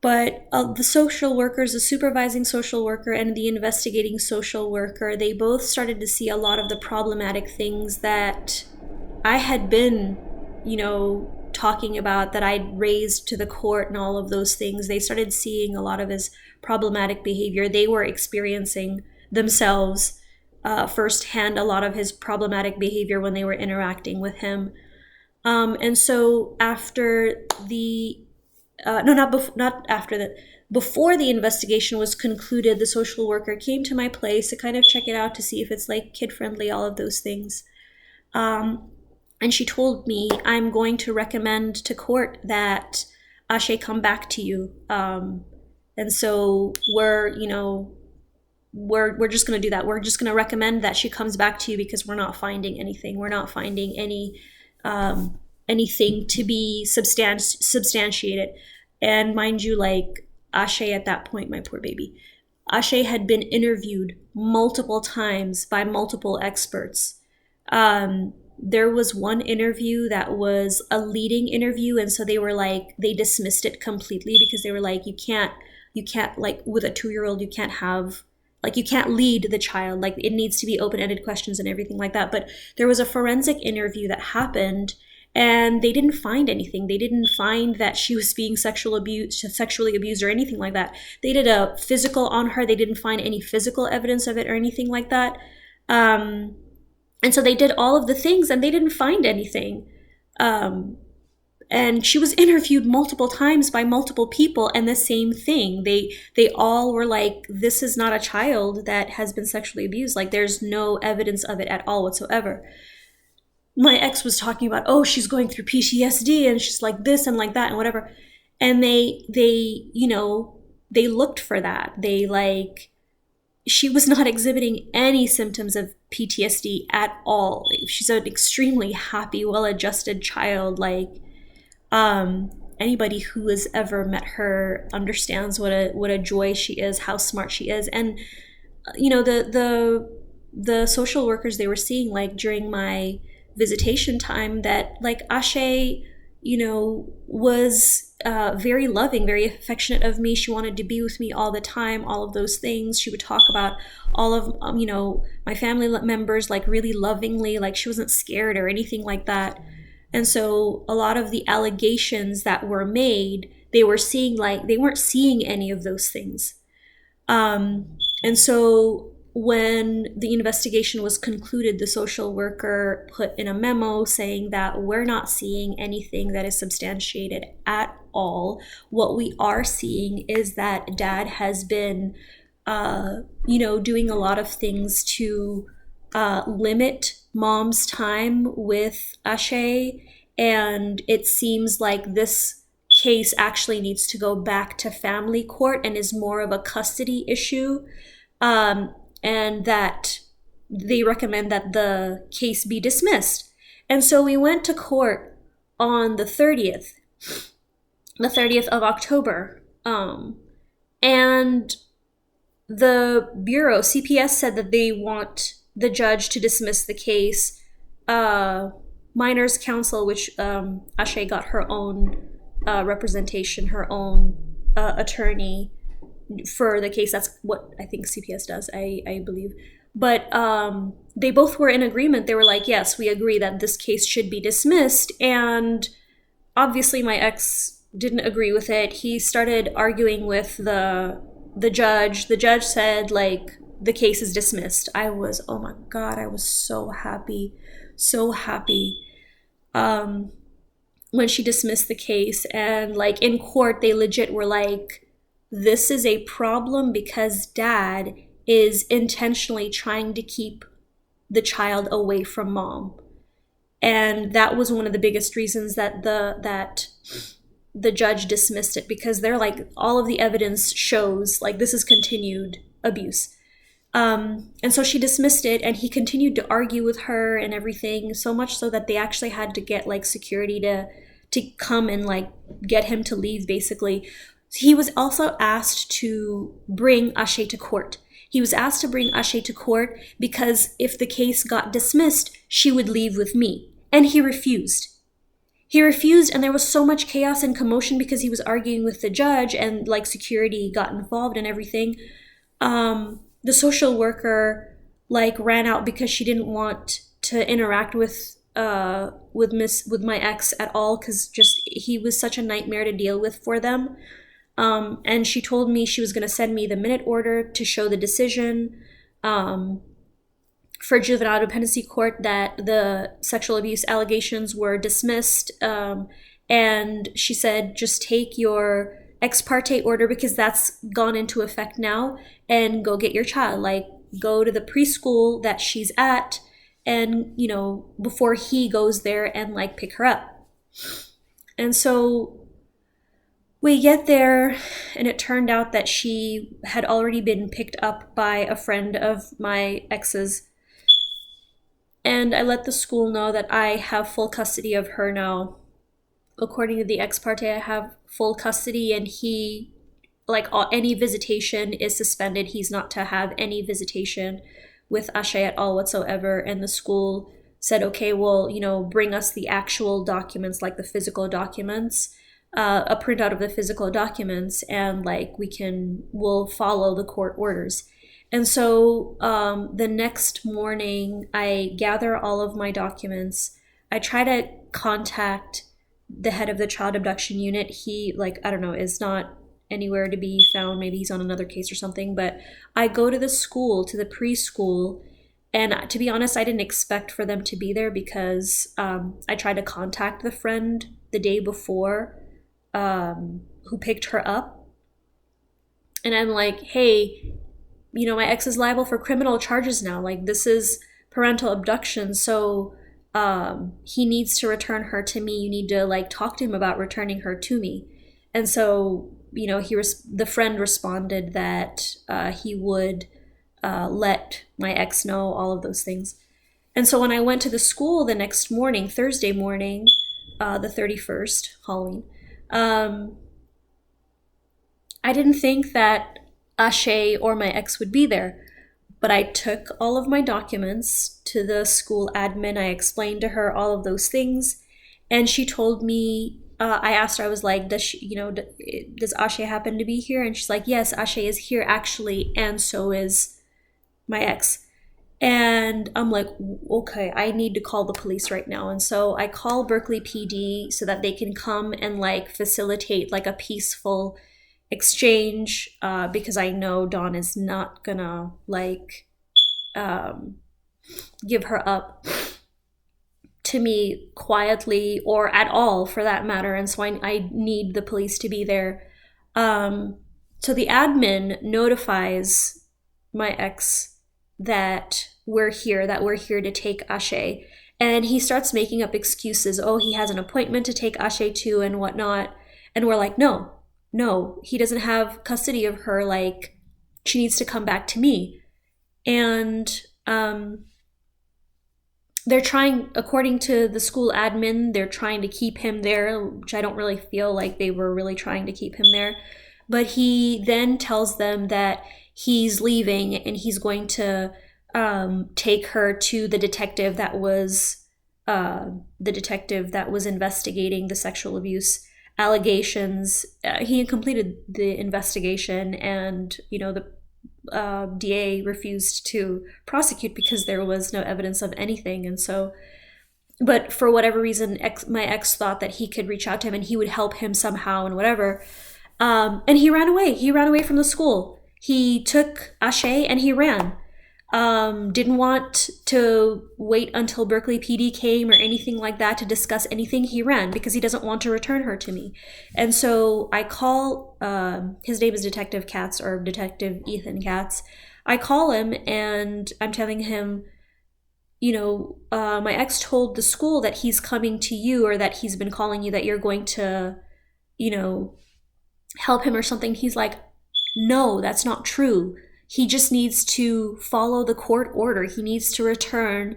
But the social workers, the supervising social worker and the investigating social worker, they both started to see a lot of the problematic things that I had been, you know, talking about, that I'd raised to the court and all of those things. They started seeing a lot of his problematic behavior. They were experiencing themselves firsthand a lot of his problematic behavior when they were interacting with him. And so after the before the investigation was concluded, the social worker came to my place to kind of check it out to see if it's like kid friendly, all of those things. And she told me, I'm going to recommend to court that Ashe come back to you. And so we're just going to do that. We're just going to recommend that she comes back to you because we're not finding anything. We're not finding anything to be substantiated. And mind you, like Ashe at that point, my poor baby, Ashe had been interviewed multiple times by multiple experts. There was one interview that was a leading interview, and so they were like, they dismissed it completely because they were like, you can't like with a 2-year-old, you can't lead the child, like it needs to be open-ended questions and everything like that. But there was a forensic interview that happened, and they didn't find anything. They didn't find that she was being sexually abused or anything like that. They did a physical on her. They didn't find any physical evidence of it or anything like that. And so they did all of the things and they didn't find anything. And she was interviewed multiple times by multiple people, and the same thing. They all were like, this is not a child that has been sexually abused. Like, there's no evidence of it at all whatsoever. my ex was talking about, oh, she's going through PTSD and she's like this and like that and whatever. And they, you know, they looked for that. They like, she was not exhibiting any symptoms of PTSD at all. She's an extremely happy, well-adjusted child. Like, anybody who has ever met her understands what a joy she is, how smart she is. And you know, the social workers, they were seeing like during my visitation time that like Ashe, you know, was very loving, very affectionate of me. She wanted to be with me all the time, all of those things. She would talk about all of, you know, my family members like really lovingly, like she wasn't scared or anything like that. And so a lot of the allegations that were made, they were seeing like, they weren't seeing any of those things. And so when the investigation was concluded, the social worker put in a memo saying that we're not seeing anything that is substantiated at all. What we are seeing is that dad has been, you know, doing a lot of things to limit mom's time with Ashe. And it seems like this case actually needs to go back to family court and is more of a custody issue, and that they recommend that the case be dismissed. And so we went to court on the 30th of October, and the Bureau, CPS, said that they want the judge to dismiss the case. Minors Counsel, which Ashe got her own representation, her own attorney for the case. That's what I think CPS does, I believe. But they both were in agreement. They were like, yes, we agree that this case should be dismissed. And obviously my ex didn't agree with it. He started arguing with the judge. The judge said, like, the case is dismissed. I was, oh my God, I was so happy. So happy. When she dismissed the case, and like in court, they legit were like, this is a problem because dad is intentionally trying to keep the child away from mom. And that was one of the biggest reasons that the judge dismissed it, because they're like, all of the evidence shows like this is continued abuse. And so she dismissed it, and he continued to argue with her and everything, so much so that they actually had to get like security to come and like get him to leave, basically. He was also asked to bring Ashe to court. He was asked to bring Ashe to court because if the case got dismissed, she would leave with me. And he refused. He refused, and there was so much chaos and commotion because he was arguing with the judge, and like security got involved and everything. The social worker like ran out because she didn't want to interact with my ex at all, because just he was such a nightmare to deal with for them. And she told me she was going to send me the minute order to show the decision for juvenile dependency court that the sexual abuse allegations were dismissed. And she said, just take your ex parte order, because that's gone into effect now, and go get your child. Like, go to the preschool that she's at, and, you know, before he goes there, and like pick her up. And so we get there, and it turned out that she had already been picked up by a friend of my ex's. And I let the school know that I have full custody of her now. According to the ex parte, I have full custody, and he, like, any visitation is suspended. He's not to have any visitation with Ashe at all whatsoever. And the school said, okay, well, you know, bring us the actual documents, like the physical documents, a printout of the physical documents, and like we'll follow the court orders. And so the next morning, I gather all of my documents. I try to contact the head of the child abduction unit. He, like, I don't know, is not anywhere to be found. Maybe he's on another case or something. But I go to the school, to the preschool, and to be honest, I didn't expect for them to be there, because I tried to contact the friend the day before who picked her up. And I'm like, hey, you know, my ex is liable for criminal charges now. Like, this is parental abduction. So he needs to return her to me. You need to like talk to him about returning her to me. And so, the friend responded that he would let my ex know all of those things. And so when I went to the school the next morning, Thursday morning, the 31st, Halloween, I didn't think that Ashe or my ex would be there. But I took all of my documents to the school admin. I explained to her all of those things. And she told me, I asked her, I was like, does Ashe happen to be here? And she's like, yes, Ashe is here actually. And so is my ex. And I'm like, okay, I need to call the police right now. And so I call Berkeley PD so that they can come and like facilitate like a peaceful exchange, because I know Dawn is not gonna like give her up to me quietly or at all for that matter. And so I need the police to be there. So the admin notifies my ex that we're here to take Ashe. And he starts making up excuses. Oh, he has an appointment to take Ashe to and whatnot. And we're like, no, he doesn't have custody of her. Like, she needs to come back to me. And they're trying, according to the school admin, they're trying to keep him there, which I don't really feel like they were really trying to keep him there. But he then tells them that he's leaving and he's going to take her to the detective that was investigating the sexual abuse allegations. He had completed the investigation, and the DA refused to prosecute because there was no evidence of anything. And so, but for whatever reason, my ex thought that he could reach out to him and he would help him somehow and whatever. And he ran away. He ran away from the school. He took Ashe and he ran. Didn't want to wait until Berkeley PD came or anything like that to discuss anything. He ran because he doesn't want to return her to me. And so I call, his name is Detective Katz, or Detective Ethan Katz. I call him and I'm telling him, my ex told the school that he's coming to you, or that he's been calling you, that you're going to, help him or something. He's like, no, that's not true. He just needs to follow the court order. He needs to return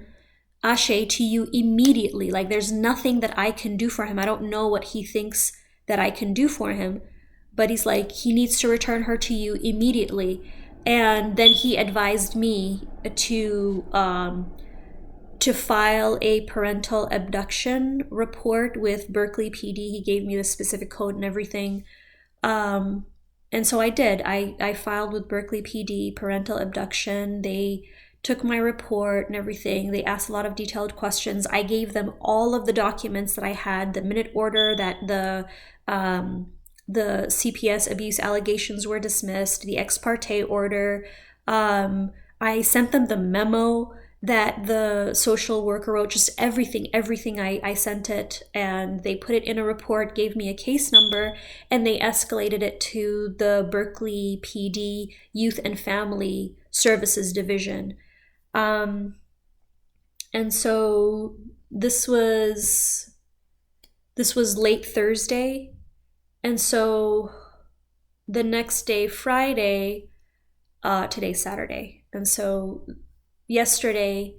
Ashe to you immediately. Like, there's nothing that I can do for him. I don't know what he thinks that I can do for him, but he's like, he needs to return her to you immediately. And then he advised me to file a parental abduction report with Berkeley PD. He gave me the specific code and everything. And so I did. I filed with Berkeley PD parental abduction. They took my report and everything. They asked a lot of detailed questions. I gave them all of the documents that I had, the minute order that the CPS abuse allegations were dismissed, the ex parte order. I sent them the memo that the social worker wrote, just everything I sent it, and they put it in a report, gave me a case number, and they escalated it to the Berkeley PD Youth and Family Services Division. And so this was late Thursday, and so the next day, Friday, today's Saturday, and so yesterday,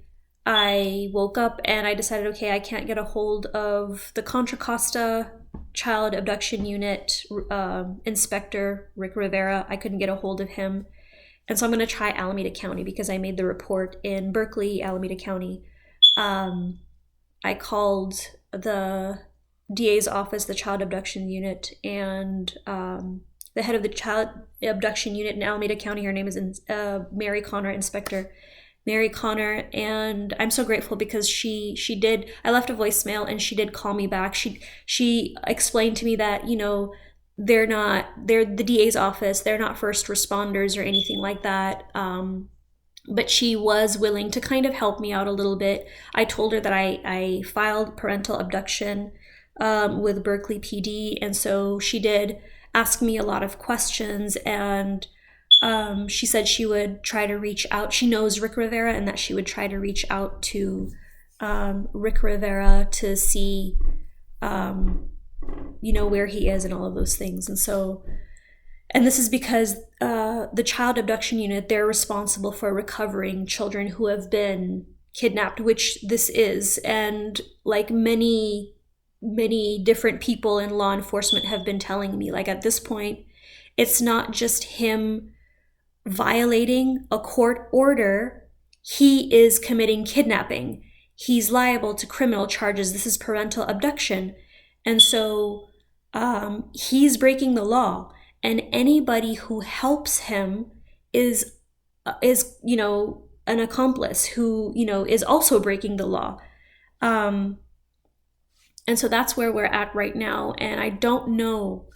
I woke up and I decided, okay, I can't get a hold of the Contra Costa Child Abduction Unit Inspector, Rick Rivera. I couldn't get a hold of him. And so I'm going to try Alameda County because I made the report in Berkeley, Alameda County. I called the DA's office, the Child Abduction Unit, and the head of the Child Abduction Unit in Alameda County, her name is Mary Connor, Inspector Mary Connor, and I'm so grateful because she did, I left a voicemail and she did call me back. She explained to me that, they're the DA's office, they're not first responders or anything like that. But she was willing to kind of help me out a little bit. I told her that I filed parental abduction with Berkeley PD, and so she did ask me a lot of questions, and she said she would try to reach out. She knows Rick Rivera, and that she would try to reach out to Rick Rivera to see, where he is and all of those things. And this is because the child abduction unit, they're responsible for recovering children who have been kidnapped, which this is. And like many different people in law enforcement have been telling me, like at this point, it's not just him violating a court order, he is committing kidnapping. He's liable to criminal charges. This is parental abduction. And so he's breaking the law. And anybody who helps him is an accomplice who, is also breaking the law. And so that's where we're at right now. And I don't know.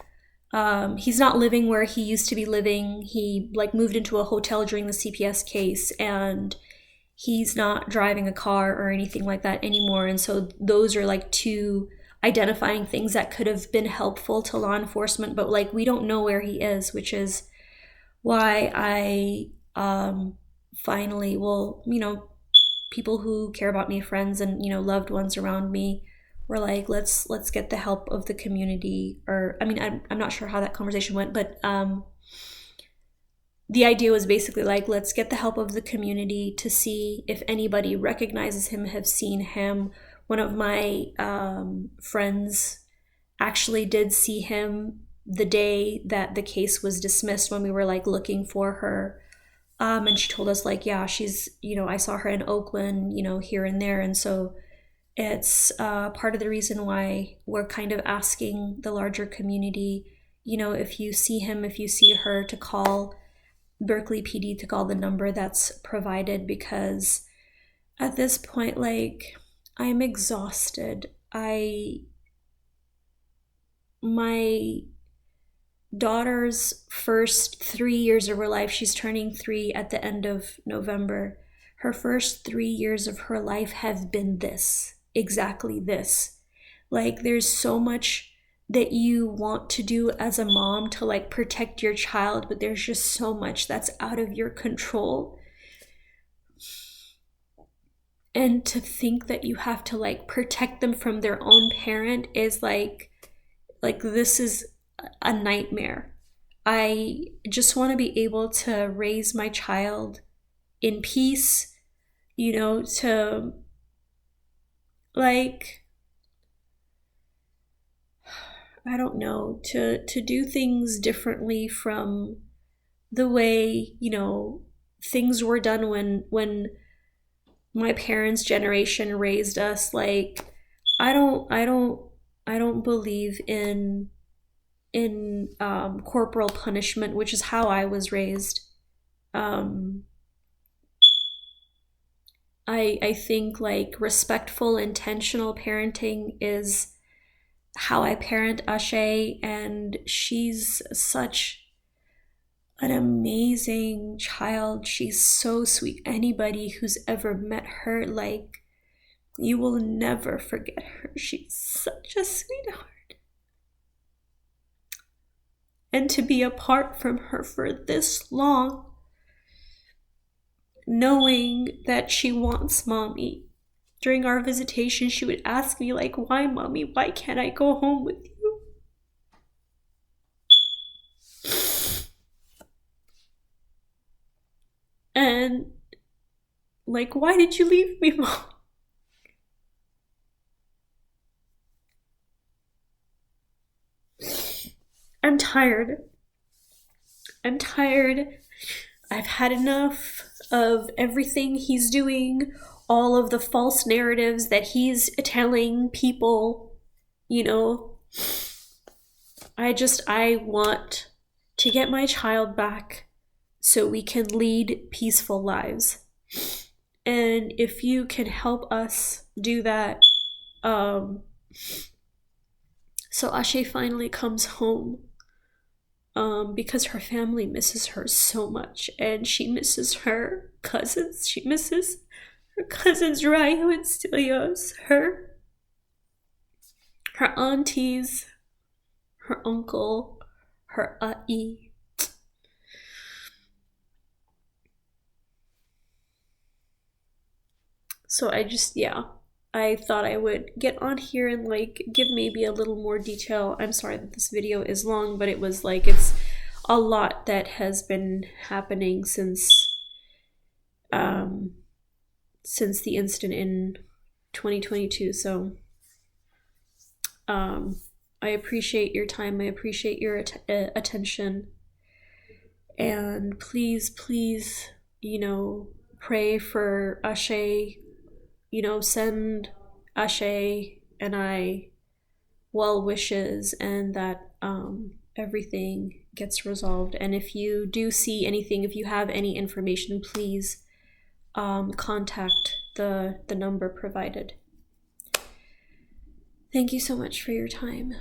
He's not living where he used to be living. He moved into a hotel during the CPS case, and he's not driving a car or anything like that anymore. And so those are two identifying things that could have been helpful to law enforcement, but we don't know where he is, which is why I finally, people who care about me, friends and loved ones around me, were like, let's get the help of the community. Or I'm not sure how that conversation went, but the idea was basically let's get the help of the community to see if anybody recognizes him, have seen him. One of my friends actually did see him the day that the case was dismissed, when we were looking for her. And she told us yeah, she's, I saw her in Oakland, here and there. And so it's part of the reason why we're kind of asking the larger community, if you see him, if you see her, to call Berkeley PD, to call the number that's provided, because at this point, I'm exhausted. My daughter's first 3 years of her life, she's turning 3 at the end of November. Her first 3 years of her life have been this, exactly this. There's so much that you want to do as a mom to protect your child, but there's just so much that's out of your control. And to think that you have to protect them from their own parent is this is a nightmare. I just want to be able to raise my child in peace, to I don't know, to do things differently from the way, things were done when my parents' generation raised us. I don't believe in corporal punishment, which is how I was raised. I think respectful, intentional parenting is how I parent Ashe, and she's such an amazing child. She's so sweet. Anybody who's ever met her, you will never forget her. She's such a sweetheart. And to be apart from her for this long, knowing that she wants mommy. During our visitation, she would ask me why, mommy? Why can't I go home with you? And why did you leave me, mom? I'm tired. I've had enough of everything he's doing, all of the false narratives that he's telling people, I want to get my child back so we can lead peaceful lives. And if you can help us do that, so Ashe finally comes home, because her family misses her so much, and she misses her cousins. She misses her cousins Ryu and Stelios, her aunties, her uncle, her a'i. So I just, I thought I would get on here and like give maybe a little more detail. I'm sorry that this video is long, but it was like, it's a lot that has been happening since the incident in 2022. So I appreciate your time. I appreciate your attention. And please, you know, pray for Ashe, you know, send Ashe and I well wishes, and that everything gets resolved. And if you do see anything, if you have any information, please contact the number provided. Thank you so much for your time.